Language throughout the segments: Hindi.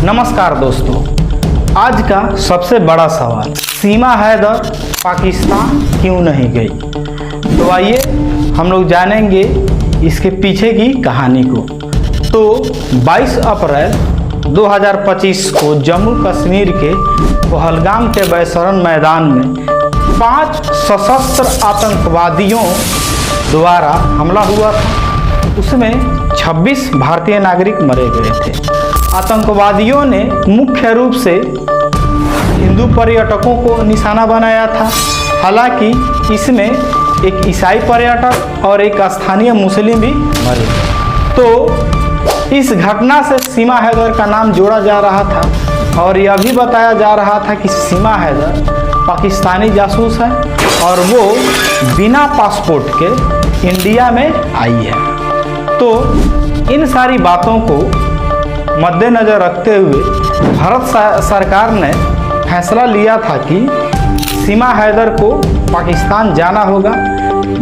नमस्कार दोस्तों, आज का सबसे बड़ा सवाल, सीमा हैदर पाकिस्तान क्यों नहीं गई? तो आइए हम लोग जानेंगे इसके पीछे की कहानी को। तो 22 अप्रैल 2025 को जम्मू कश्मीर के पहलगाम के बैसरन मैदान में 5 सशस्त्र आतंकवादियों द्वारा हमला हुआ था। उसमें 26 भारतीय नागरिक मरे गए थे। आतंकवादियों ने मुख्य रूप से हिंदू पर्यटकों को निशाना बनाया था। हालांकि इसमें एक ईसाई पर्यटक और एक स्थानीय मुस्लिम भी मरे। तो इस घटना से सीमा हैदर का नाम जोड़ा जा रहा था और यह भी बताया जा रहा था कि सीमा हैदर पाकिस्तानी जासूस है और वो बिना पासपोर्ट के इंडिया में आई है। तो इन सारी बातों को मद्देनज़र रखते हुए भारत सरकार ने फैसला लिया था कि सीमा हैदर को पाकिस्तान जाना होगा,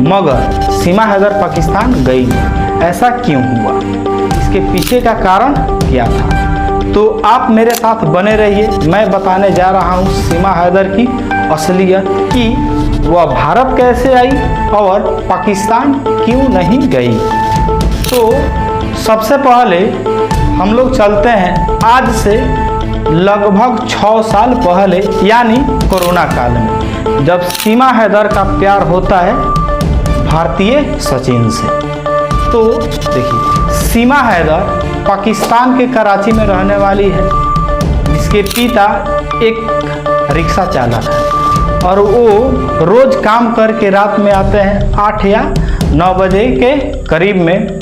मगर सीमा हैदर पाकिस्तान गई नहीं। ऐसा क्यों हुआ? इसके पीछे का कारण क्या था? तो आप मेरे साथ बने रहिए। मैं बताने जा रहा हूँ सीमा हैदर की असलियत, कि वह भारत कैसे आई और पाकिस्तान क्यों नहीं गई। तो सबसे पहले हम लोग चलते हैं आज से लगभग 6 साल पहले, यानी कोरोना काल में, जब सीमा हैदर का प्यार होता है भारतीय सचिन से। तो देखिए, सीमा हैदर पाकिस्तान के कराची में रहने वाली है, जिसके पिता एक रिक्शा चालक है और वो रोज काम करके रात में आते हैं 8 या 9 बजे के करीब में।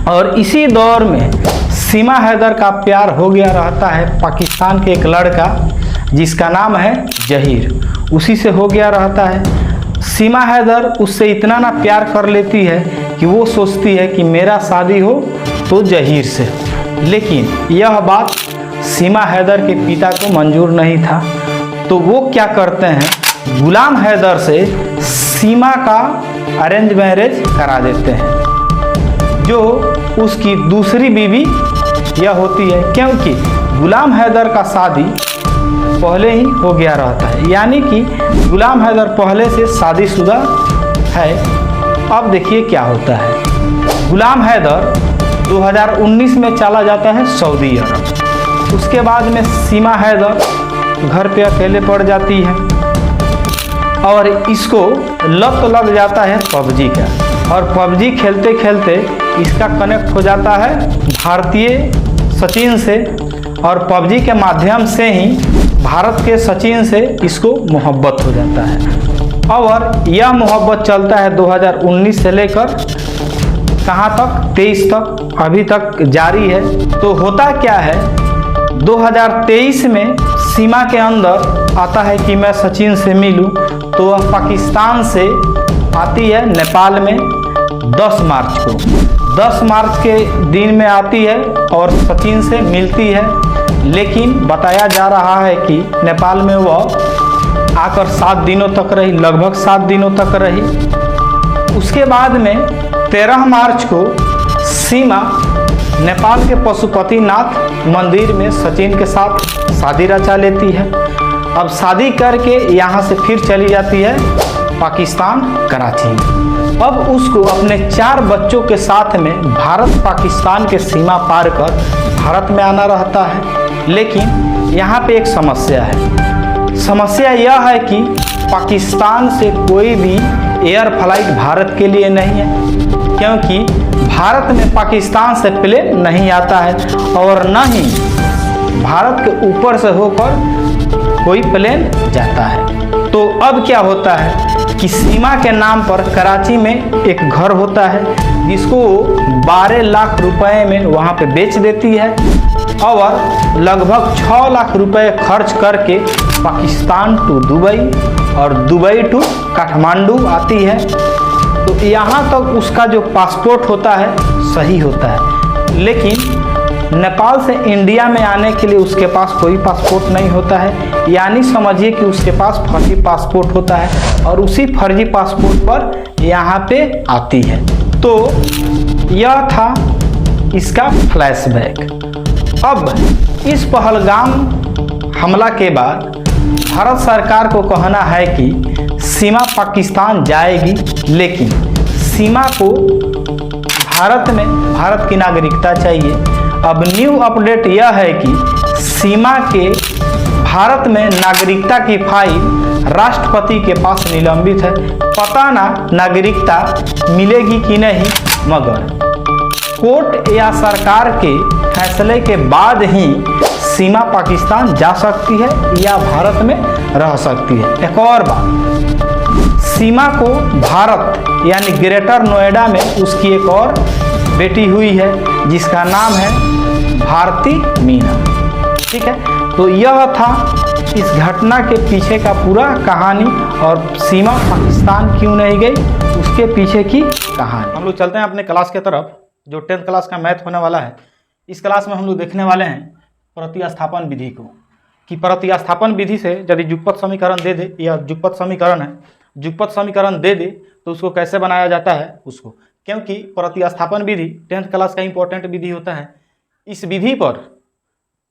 और इसी दौर में सीमा हैदर का प्यार हो गया रहता है पाकिस्तान के एक लड़का जिसका नाम है जहीर, उसी से हो गया रहता है। सीमा हैदर उससे इतना ना प्यार कर लेती है कि वो सोचती है कि मेरा शादी हो तो जहीर से। लेकिन यह बात सीमा हैदर के पिता को मंजूर नहीं था। तो वो क्या करते हैं, गुलाम हैदर से सीमा का अरेंज मैरिज करा देते हैं, जो उसकी दूसरी बीवी यह होती है, क्योंकि गुलाम हैदर का शादी पहले ही हो गया रहता है, यानी कि गुलाम हैदर पहले से शादीशुदा है। अब देखिए क्या होता है, गुलाम हैदर 2019 में चला जाता है सऊदी अरब। उसके बाद में सीमा हैदर घर पे अकेले पड़ जाती है और इसको लत लग जाता है पबजी का, और पबजी खेलते खेलते इसका कनेक्ट हो जाता है भारतीय सचिन से, और पबजी के माध्यम से ही भारत के सचिन से इसको मोहब्बत हो जाता है। और यह मोहब्बत चलता है 2019 से लेकर कहाँ तक, 23 तक, अभी तक जारी है। तो होता क्या है, 2023 में सीमा के अंदर आता है कि मैं सचिन से मिलूं, तो वह पाकिस्तान से आती है नेपाल में 10 मार्च को। 10 मार्च के दिन में आती है और सचिन से मिलती है। लेकिन बताया जा रहा है कि नेपाल में वह आकर 7 दिनों तक रही, लगभग 7 दिनों तक रही। उसके बाद में 13 मार्च को सीमा नेपाल के पशुपतिनाथ मंदिर में सचिन के साथ शादी रचा लेती है। अब शादी करके यहाँ से फिर चली जाती है पाकिस्तान कराची में। अब उसको अपने 4 बच्चों के साथ में भारत पाकिस्तान के सीमा पार कर भारत में आना रहता है। लेकिन यहाँ पे एक समस्या है। समस्या यह है कि पाकिस्तान से कोई भी एयर फ्लाइट भारत के लिए नहीं है, क्योंकि भारत में पाकिस्तान से प्लेन नहीं आता है और न ही भारत के ऊपर से होकर कोई प्लेन जाता है। तो अब क्या होता है कि सीमा के नाम पर कराची में एक घर होता है, जिसको 12 लाख रुपए में वहाँ पे बेच देती है और लगभग 6 लाख रुपए खर्च करके पाकिस्तान टू दुबई और दुबई टू काठमांडू आती है। तो यहाँ तक उसका जो पासपोर्ट होता है सही होता है, लेकिन नेपाल से इंडिया में आने के लिए उसके पास कोई पासपोर्ट नहीं होता है। यानी समझिए कि उसके पास फर्जी पासपोर्ट होता है और उसी फर्जी पासपोर्ट पर यहाँ पे आती है। तो यह था इसका फ्लैशबैक। अब इस पहलगाम हमला के बाद भारत सरकार को कहना है कि सीमा पाकिस्तान जाएगी, लेकिन सीमा को भारत की नागरिकता चाहिए। अब न्यू अपडेट यह है कि सीमा के भारत में नागरिकता की फाइल राष्ट्रपति के पास निलंबित है। पता ना नागरिकता मिलेगी कि नहीं, मगर कोर्ट या सरकार के फैसले के बाद ही सीमा पाकिस्तान जा सकती है या भारत में रह सकती है। एक और बात, सीमा को भारत यानी ग्रेटर नोएडा में उसकी एक और बेटी हुई है जिसका नाम है भारती मीना। ठीक है, तो यह था इस घटना के पीछे का पूरा कहानी और सीमा पाकिस्तान क्यों नहीं गई उसके पीछे की कहानी। हम लोग चलते हैं अपने क्लास के तरफ, जो 10th क्लास का मैथ होने वाला है। इस क्लास में हम लोग देखने वाले हैं प्रतिस्थापन विधि को, कि प्रतिस्थापन विधि से यदि युगपत समीकरण दे दे, या युगपत समीकरण है, युगपत समीकरण दे दे तो उसको कैसे बनाया जाता है उसको, क्योंकि प्रतिस्थापन विधि 10th क्लास का इंपॉर्टेंट विधि होता है। इस विधि पर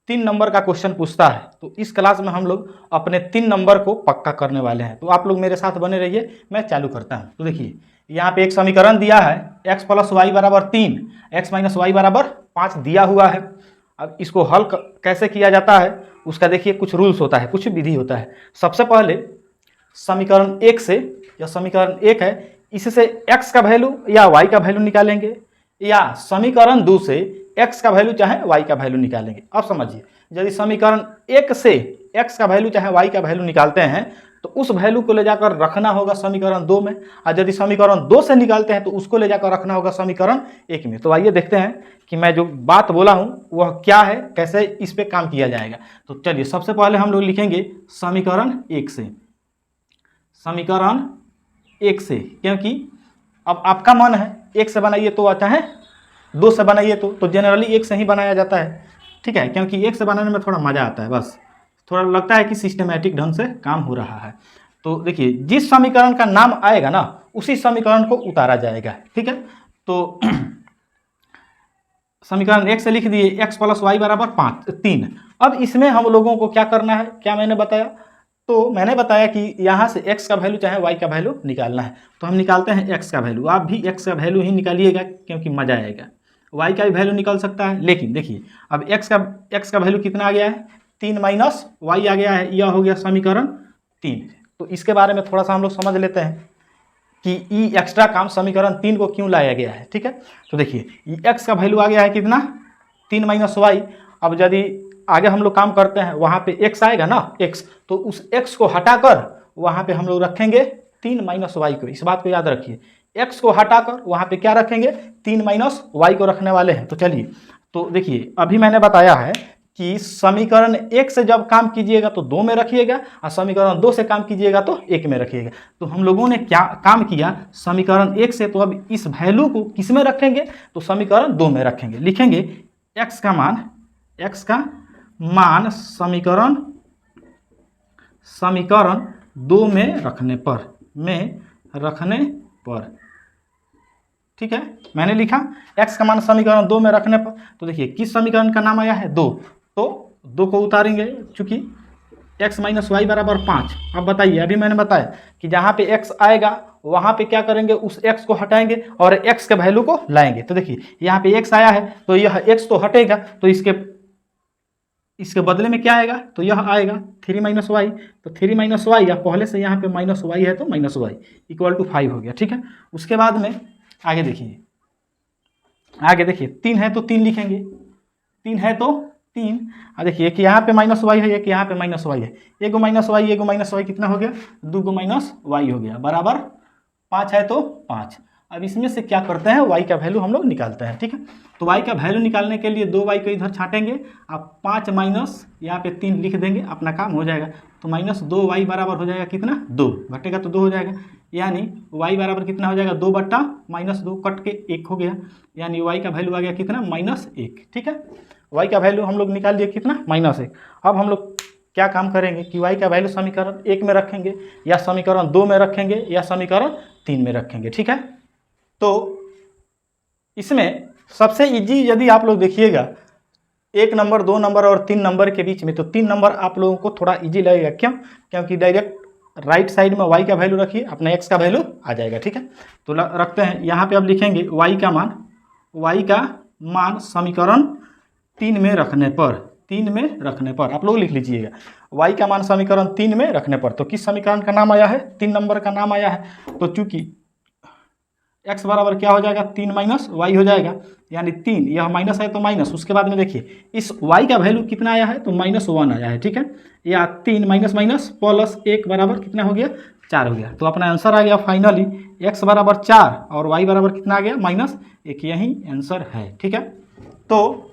3 नंबर का क्वेश्चन पूछता है, तो इस क्लास में हम लोग अपने 3 नंबर को पक्का करने वाले हैं। तो आप लोग मेरे साथ बने रहिए, मैं चालू करता हूँ। तो देखिए यहाँ पे एक समीकरण दिया है x + y = 3, x - y = 5 दिया हुआ है। अब इसको हल कैसे किया जाता है उसका देखिए कुछ रूल्स होता है, कुछ विधि होता है। सबसे पहले समीकरण 1 से, या समीकरण 1 है, इससे x का वैल्यू या y का वैल्यू निकालेंगे, या समीकरण 2 से x का वैल्यू चाहे y का वैल्यू निकालेंगे। अब समझिए, यदि समीकरण 1 से x का वैल्यू चाहे y का वैल्यू निकालते हैं तो उस वैल्यू को ले जाकर रखना होगा समीकरण 2 में, और यदि समीकरण 2 से निकालते हैं तो उसको ले जाकर रखना होगा समीकरण 1 में। तो आइए देखते हैं कि मैं जो बात बोला हूँ वह क्या है, कैसे इस पे काम किया जाएगा। तो चलिए सबसे पहले हम लोग लिखेंगे समीकरण 1 से, समीकरण 1 से, क्योंकि अब आपका मन है 1 से बनाइए तो आता है, 2 से बनाइए तो जनरली 1 से ही बनाया जाता है। ठीक है, क्योंकि 1 से बनाने में थोड़ा मज़ा आता है, बस थोड़ा लगता है कि सिस्टमेटिक ढंग से काम हो रहा है। तो देखिए जिस समीकरण का नाम आएगा ना उसी समीकरण को उतारा जाएगा। ठीक है, तो समीकरण 1 से लिख दिए x + y = 3। अब इसमें हम लोगों को क्या करना है, क्या मैंने बताया, तो मैंने बताया कि यहाँ से x का वैल्यू चाहे y का वैल्यू निकालना है। तो हम निकालते हैं x का वैल्यू, आप भी x का वैल्यू ही निकालिएगा क्योंकि मज़ा आएगा। y का भी वैल्यू निकल सकता है, लेकिन देखिए अब x का वैल्यू कितना आ गया है, 3 - y आ गया है, यह हो गया समीकरण 3। तो इसके बारे में थोड़ा सा हम लोग समझ लेते हैं कि ई एक्स्ट्रा काम समीकरण 3 को क्यों लाया गया है। ठीक है, तो देखिए x का वैल्यू आ गया है कितना, 3 - y। अब यदि आगे हम लोग काम करते हैं वहाँ पे x आएगा ना, x, तो उस x को हटाकर वहाँ पे हम लोग रखेंगे 3 - y को। इस बात को याद रखिए, x को हटाकर वहाँ पे क्या रखेंगे, 3 - y को रखने वाले हैं। तो चलिए, तो देखिए अभी मैंने बताया है कि समीकरण 1 से जब काम कीजिएगा तो 2 में रखिएगा, और समीकरण 2 से काम कीजिएगा तो 1 में रखिएगा। तो हम लोगों ने क्या काम किया, समीकरण 1 से, तो अब इस वैल्यू को किस में रखेंगे, तो समीकरण 2 में रखेंगे। लिखेंगे x का मान समीकरण 2 में रखने पर, ठीक है, मैंने लिखा x का मान समीकरण 2 में रखने पर। तो देखिए किस समीकरण का नाम आया है, 2, तो 2 को उतारेंगे, चूंकि x - y = 5। अब बताइए, अभी मैंने बताया कि जहाँ पे x आएगा वहाँ पे क्या करेंगे, उस x को हटाएंगे और x के वैल्यू को लाएंगे। तो देखिए यहाँ पे x आया है तो यह x तो हटेगा, तो इसके बदले में क्या आएगा, तो यह आएगा 3 - y। तो 3 - y, या पहले से यहाँ पे -y है तो -y = 5 हो गया। ठीक है, उसके बाद में आगे देखिए, 3 है तो 3 लिखेंगे, 3 है तो 3। देखिए एक यहाँ पे -y है, एक यहाँ पे -y है, एगो -y कितना हो गया, 2 -y हो गया, बराबर 5 है तो 5। अब इसमें से क्या करते हैं, y का वैल्यू हम लोग निकालते हैं। ठीक है, तो y का वैल्यू निकालने के लिए 2y को इधर छाटेंगे, आप 5 माइनस यहाँ पे 3 लिख देंगे, अपना काम हो जाएगा। तो -2y बराबर हो जाएगा कितना, 2, घटेगा तो 2 हो जाएगा, यानी y बराबर कितना हो जाएगा, 2/-2 कट के 1 हो गया, यानी y का वैल्यू आ गया कितना, -1। ठीक है, y का वैल्यू हम लोग निकाल दिए कितना, -1। अब हम लोग क्या काम करेंगे कि y का वैल्यू समीकरण 1 में रखेंगे, या समीकरण 2 में रखेंगे, या समीकरण 3 में रखेंगे। ठीक है, तो इसमें सबसे इजी यदि आप लोग देखिएगा, 1 नंबर 2 नंबर और 3 नंबर के बीच में, तो 3 नंबर आप लोगों को थोड़ा इजी लगेगा। क्यों? क्योंकि डायरेक्ट राइट साइड में y का वैल्यू रखिए, अपना x का वैल्यू आ जाएगा। ठीक है, तो रखते हैं यहाँ पे। अब लिखेंगे y का मान समीकरण 3 में रखने पर आप लोग लिख लीजिएगा, y का मान समीकरण 3 में रखने पर। तो किस समीकरण का नाम आया है? 3 नंबर का नाम आया है। तो चूंकि x बराबर क्या हो जाएगा? 3 माइनस y हो जाएगा, यानी 3, यह माइनस है तो माइनस। उसके बाद में देखिए इस y का वैल्यू कितना आया है? तो -1 आया है। ठीक है, या 3 माइनस माइनस प्लस 1 बराबर कितना हो गया? 4 हो गया। तो अपना आंसर आ गया फाइनली x बराबर 4 और y बराबर कितना आ गया? -1। यही आंसर है। ठीक है, तो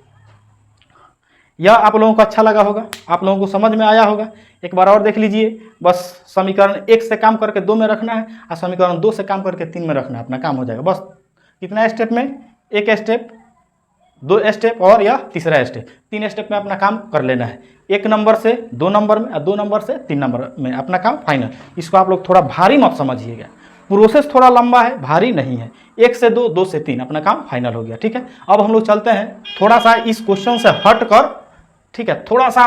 यह आप लोगों को अच्छा लगा होगा, आप लोगों को समझ में आया होगा। एक बार और देख लीजिए, बस समीकरण 1 से काम करके 2 में रखना है और समीकरण 2 से काम करके 3 में रखना है, अपना काम हो जाएगा। बस कितना स्टेप में? 1 स्टेप, 2 स्टेप और यह तीसरा स्टेप, 3 स्टेप में अपना काम कर लेना है। 1 नंबर से 2 नंबर में और 2 नंबर से 3 नंबर में अपना काम फाइनल। इसको आप लोग थोड़ा भारी मत समझिएगा, प्रोसेस थोड़ा लंबा है, भारी नहीं है। 1 से 2, 2 से 3 अपना काम फाइनल हो गया। ठीक है, अब हम लोग चलते हैं थोड़ा सा इस क्वेश्चन से हट कर, ठीक है, थोड़ा सा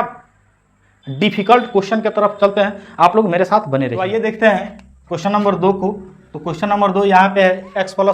डिफिकल्ट क्वेश्चन की तरफ चलते हैं। आप लोग मेरे साथ बने रहिए। तो आइए देखते हैं क्वेश्चन नंबर 2 को। तो क्वेश्चन नंबर 2 यहाँ पे है x + y =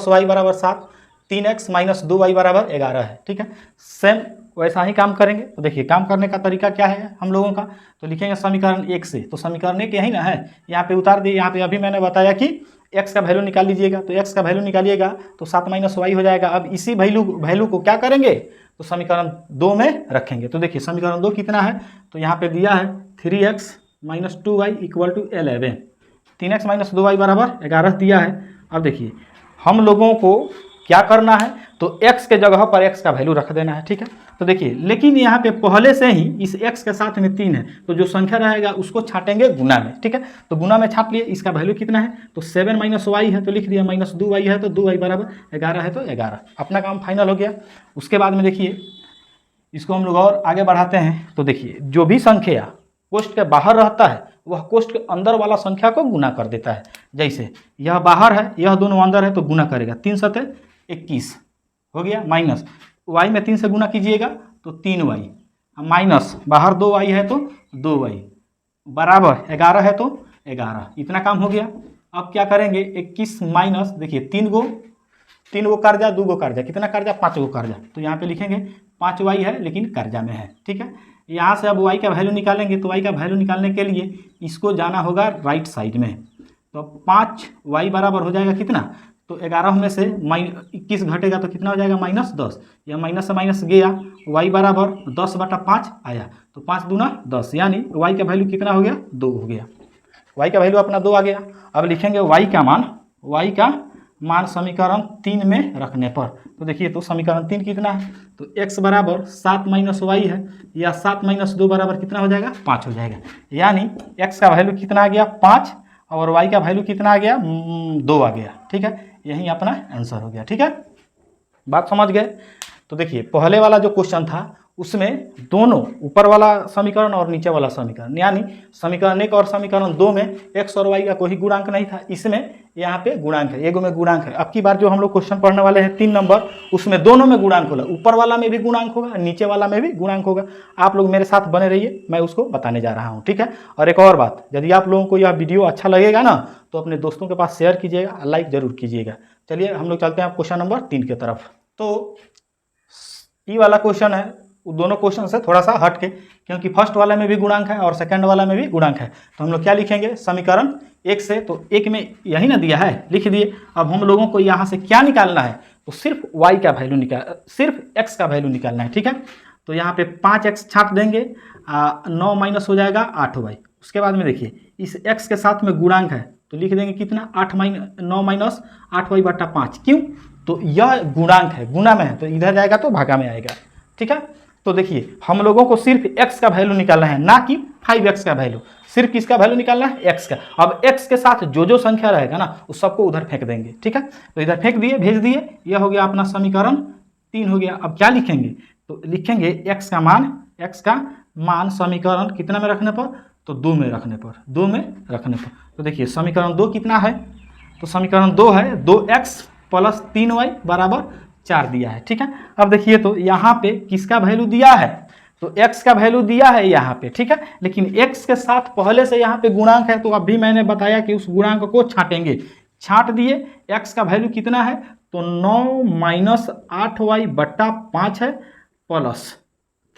7, 3x - 2y = 11 है। ठीक है, सेम वैसा ही काम करेंगे। तो देखिए काम करने का तरीका क्या है हम लोगों का। तो लिखेंगे समीकरण 1 से, तो समीकरण 1 यही ना है, यहाँ पे उतार दिए। यहाँ पे अभी मैंने बताया कि x का वैल्यू निकाल लीजिएगा, तो x का वैल्यू निकालिएगा तो 7 - y हो जाएगा। अब इसी वैल्यू को क्या करेंगे? तो समीकरण 2 में रखेंगे। तो देखिए समीकरण 2 कितना है? तो यहाँ पे दिया है 3x - 2y = 11, 3x - 2y = 11 दिया है। अब देखिए हम लोगों को क्या करना है? तो x के जगह पर x का वैल्यू रख देना है। ठीक है, तो देखिए लेकिन यहाँ पे पहले से ही इस x के साथ में 3 है, तो जो संख्या रहेगा उसको छाटेंगे गुना में। ठीक है, तो गुना में छाट लिए। इसका वैल्यू कितना है? तो 7 - y है, तो लिख दिया, -2y है तो 2y = 11 है, तो 11। अपना काम फाइनल हो गया। उसके बाद में देखिए इसको हम लोग और आगे बढ़ाते हैं। तो देखिए जो भी संख्या कोष्ठ के बाहर रहता है वह कोष्ठ के अंदर वाला संख्या को गुना कर देता है। जैसे यह बाहर है, यह दोनों अंदर है, तो गुना करेगा। 3 × 7 = 21 हो गया, माइनस y में 3 से गुना कीजिएगा तो 3y, माइनस बाहर 2y है तो 2y, बराबर 11 है तो 11। इतना काम हो गया। अब क्या करेंगे? 21 माइनस, देखिए 3 गो कर्जा, 2 गो कर्जा, कितना कर्जा? 5 गो कर्जा। तो यहाँ पे लिखेंगे 5y है लेकिन कर्जा में है। ठीक है, यहाँ से अब y का वैल्यू निकालेंगे। तो y का वैल्यू निकालने के लिए इसको जाना होगा राइट साइड में। तो 5y बराबर हो जाएगा कितना? तो 11 में से 21 घटेगा तो कितना हो जाएगा? -10। यह माइनस से माइनस गया, y बराबर 10/5 आया, तो 5 दूना 10, यानी y का वैल्यू कितना हो गया? 2 हो गया। y का वैल्यू अपना 2 आ गया। अब लिखेंगे y का मान समीकरण 3 में रखने पर। तो देखिए तो समीकरण 3 कितना है? तो x बराबर 7 - y है, या 7 - 2 बराबर कितना हो जाएगा? 5 हो जाएगा। यानी x का वैल्यू कितना आ गया? 5, और y का वैल्यू कितना आ गया? 2 आ गया। ठीक है, यही अपना आंसर हो गया। ठीक है, बात समझ गए? तो देखिए पहले वाला जो क्वेश्चन था उसमें दोनों ऊपर वाला समीकरण और नीचे वाला समीकरण, यानी समीकरण 1 और समीकरण 2 में x और y का कोई गुणांक नहीं था। इसमें यहाँ पे गुणांक है, एगो में गुणांक है। अब की बार जो हम लोग क्वेश्चन पढ़ने वाले हैं 3 नंबर, उसमें दोनों में गुणांक होगा, ऊपर वाला में भी गुणांक होगा, नीचे वाला में भी गुणांक होगा। आप लोग मेरे साथ बने रहिए, मैं उसको बताने जा रहा हूँ। ठीक है, और एक और बात, यदि आप लोगों को यह वीडियो अच्छा लगेगा ना तो अपने दोस्तों के पास शेयर कीजिएगा, लाइक जरूर कीजिएगा। चलिए हम लोग चलते हैं क्वेश्चन नंबर 3 की तरफ। तो ये वाला क्वेश्चन है दोनों क्वेश्चन से थोड़ा सा हट के, क्योंकि फर्स्ट वाला में भी गुणांक है और सेकंड वाला में भी गुणांक है। तो हम लोग क्या लिखेंगे? समीकरण 1 से, तो 1 में यही ना दिया है, लिख दिए। अब हम लोगों को यहाँ से क्या निकालना है? तो सिर्फ y का वैल्यू सिर्फ x का वैल्यू निकालना है। ठीक है, तो यहाँ पे 5x छाट देंगे, 9 माइनस हो जाएगा 8y। उसके बाद में देखिए इस x के साथ में गुणांक है तो लिख देंगे कितना? 9 माइनस 8y/5। क्यों? तो यह गुणांक है, गुना में है, तो इधर जाएगा तो भागा में आएगा। ठीक है, तो देखिए हम लोगों को सिर्फ x का वैल्यू निकालना है, ना कि 5x का वैल्यू। सिर्फ किसका वैल्यू निकालना है? x का। अब x के साथ जो संख्या रहेगा ना उस सबको उधर फेंक देंगे। ठीक है, तो इधर फेंक दिए, भेज दिए, यह हो गया अपना समीकरण 3 हो गया। अब क्या लिखेंगे? तो लिखेंगे x का मान समीकरण कितना में रखने पर? तो 2 में रखने पर। तो देखिए समीकरण 2 कितना है? तो समीकरण 2 है 2x + 3y = 4 दिया है। ठीक है, अब देखिए तो यहाँ पे किसका वैल्यू दिया है? तो x का वैल्यू दिया है यहाँ पे, ठीक है, लेकिन x के साथ पहले से यहाँ पे गुणांक है, तो अभी मैंने बताया कि उस गुणांक को छाटेंगे, छाट दिए। x का वैल्यू कितना है, तो 9 माइनस 8y बट्टा 5 है प्लस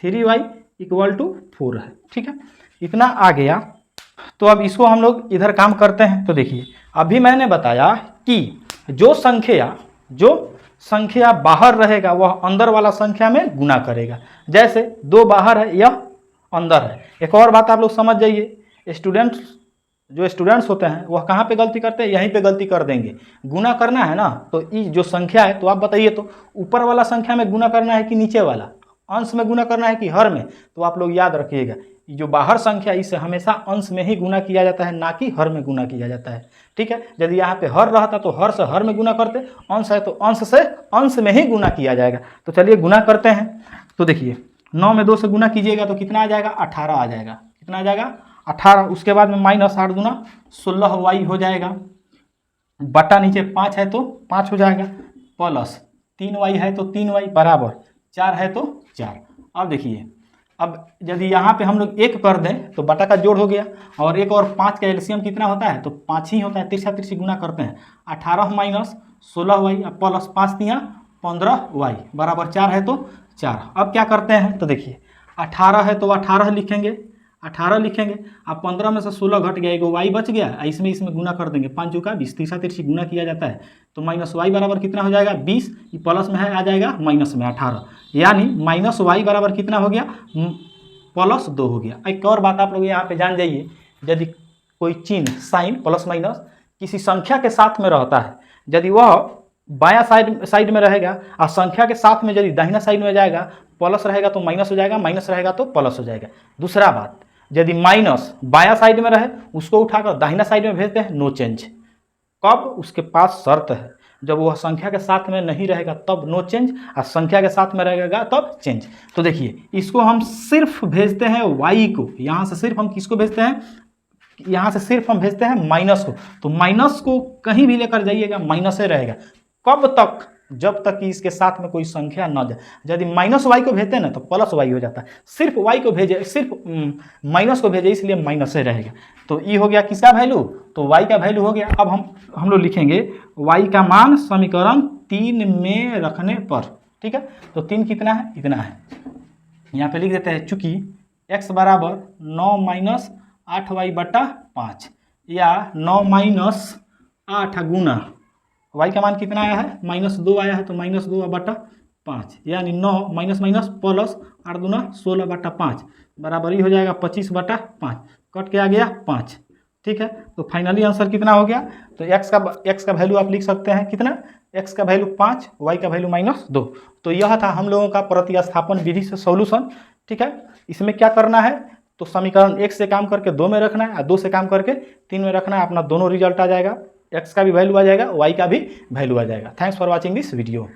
3y इक्वल टू 4 है, ठीक है, इतना आ गया। तो अब इसको हम लोग इधर काम करते हैं। तो देखिए अभी मैंने बताया कि जो संख्या बाहर रहेगा वह अंदर वाला संख्या में गुना करेगा। जैसे 2 बाहर है, यह अंदर है। एक और बात आप लोग समझ जाइए, स्टूडेंट्स होते हैं वह कहाँ पे गलती करते हैं, यहीं पे गलती कर देंगे। गुना करना है ना, तो ये जो संख्या है, तो आप बताइए तो ऊपर वाला संख्या में गुना करना है कि नीचे वाला, अंश में गुना करना है कि हर में। तो आप लोग याद रखिएगा, जो बाहर संख्या इसे हमेशा अंश में ही गुना किया जाता है, ना कि हर में गुना किया जाता है, ठीक है। यदि यहाँ पे हर रहता तो हर से हर में गुना करते, अंश है तो अंश से अंश में ही गुना किया जाएगा। तो चलिए गुना करते हैं। तो देखिए 9 में 2 से गुना कीजिएगा तो कितना आ जाएगा, 18 आ जाएगा। कितना आ जाएगा, 18। उसके बाद में माइनस 8 दूना 16y हो जाएगा, बटा नीचे 5 है तो 5 हो जाएगा, प्लस 3y है तो 3y बराबर 4 है तो 4। अब देखिए, अब यदि यहाँ पे हम लोग 1 कर दें तो बटा का जोड़ हो गया, और 1 और 5 का एलसीएम कितना होता है, तो 5 ही होता है। तिरछा तिरछी गुना करते हैं, 18 माइनस 16y प्लस 5 दिया 15y बराबर 4 है तो 4। अब क्या करते हैं, तो देखिए 18 है तो 18 लिखेंगे, 18 लिखेंगे। अब 15 में से 16 घट गया, एगो y बच गया, इसमें गुना कर देंगे, 5 चौका 20, तिरछा तिरछी गुना किया जाता है। तो माइनस y बराबर कितना हो जाएगा, 20, प्लस में है आ जाएगा माइनस में 18, यानी माइनस y बराबर कितना हो गया, प्लस 2 हो गया। एक और बात आप लोग यहाँ पे जान जाइए, यदि कोई चिन्ह साइन प्लस माइनस किसी संख्या के साथ में रहता है, यदि वह बायां साइड में रहेगा और संख्या के साथ में यदि दाहिना साइड में जाएगा, प्लस रहेगा तो माइनस हो जाएगा, माइनस रहेगा तो प्लस हो जाएगा। दूसरा बात, यदि माइनस बायां साइड में रहे उसको उठाकर दाहिना साइड में भेजते हैं, नो चेंज। कब, उसके पास शर्त है, जब वह संख्या के साथ में नहीं रहेगा तब नो चेंज, और संख्या के साथ में रहेगा तब चेंज। तो देखिए इसको हम सिर्फ भेजते हैं y को, यहाँ से सिर्फ हम किसको भेजते हैं, यहाँ से सिर्फ हम भेजते हैं माइनस को। तो माइनस को कहीं भी लेकर जाइएगा माइनस ही रहेगा। कब तक, जब तक कि इसके साथ में कोई संख्या न जाए। यदि माइनस वाई को भेजते हैं ना तो प्लस वाई हो जाता है, सिर्फ वाई को भेजे, सिर्फ माइनस को भेजे, इसलिए माइनस ही रहेगा। तो ये हो गया किसका वैल्यू, तो वाई का वैल्यू हो गया। अब हम लोग लिखेंगे वाई का मान समीकरण 3 में रखने पर, ठीक है। तो 3 कितना है, इतना है, यहाँ पे लिख देते हैं। चूंकि x बराबर 9 माइनस 8y बटा 5, या 9 माइनस 8 गुना y का मान कितना आया है, -2 आया है, तो -2 बटा 5, यानी 9 माइनस माइनस प्लस 8 दूना 16 बटा 5 बराबर ही हो जाएगा 25 बटा 5, कट के आ गया 5, ठीक है। तो फाइनली आंसर कितना हो गया, तो x का वैल्यू आप लिख सकते हैं कितना, x का वैल्यू 5, y का वैल्यू -2। तो यह था हम लोगों का प्रतिस्थापन विधि से सॉल्यूशन, ठीक है। इसमें क्या करना है, तो समीकरण 1 से काम करके 2 में रखना है और 2 से काम करके 3 में रखना है, अपना दोनों रिजल्ट आ जाएगा, x का भी वैल्यू आ जाएगा, y का भी वैल्यू आ जाएगा। Thanks for watching this video.